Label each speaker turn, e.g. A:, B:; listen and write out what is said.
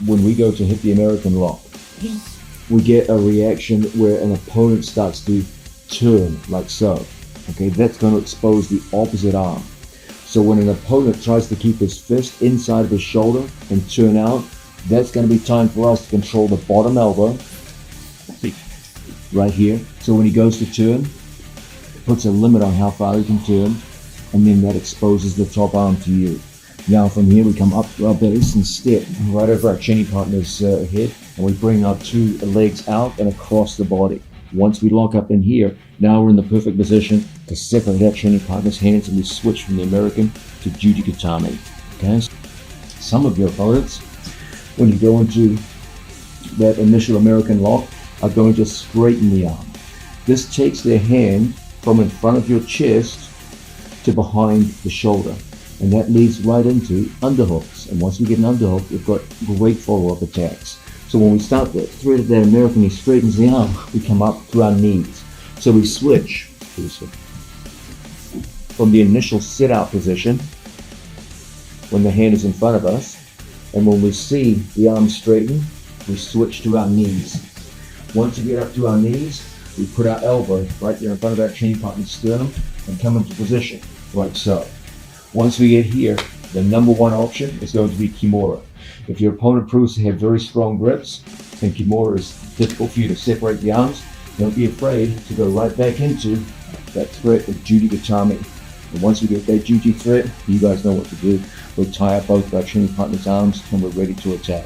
A: when we go to hit the American lock, we get a reaction where an opponent starts to turn like so. Okay, that's going to expose the opposite arm. So when an opponent tries to keep his fist inside of his shoulder and turn out, that's going to be time for us to control the bottom elbow right here. So when he goes to turn, it puts a limit on how far he can turn, and then that exposes the top arm to you. Now from here we come up to our base and step right over our chinny partner's head, and we bring our two legs out and across the body. Once we lock up in here, now we're in the perfect position to separate our chinny partner's hands, and we switch from the American to Juji Gatame. Okay? Some of your opponents, when you go into that initial American lock, are going to straighten the arm. This takes their hand from in front of your chest to behind the shoulder, and that leads right into underhooks. And once we get an underhook, we've got great follow-up attacks. So when we start the thread of that American, he straightens the arm, we come up to our knees. So we switch from the initial sit-out position when the hand is in front of us, and when we see the arm straighten, we switch to our knees. Once we get up to our knees, we put our elbow right there in front of our chinny partner's sternum and come into position, like so. Once we get here, the number one option is going to be Kimura. If your opponent proves to have very strong grips, and Kimura is difficult for you to separate the arms, don't be afraid to go right back into that threat of Juji Gatame. And once we get that Juji threat, you guys know what to do. We'll tie up both of our chinny partner's arms and we're ready to attack.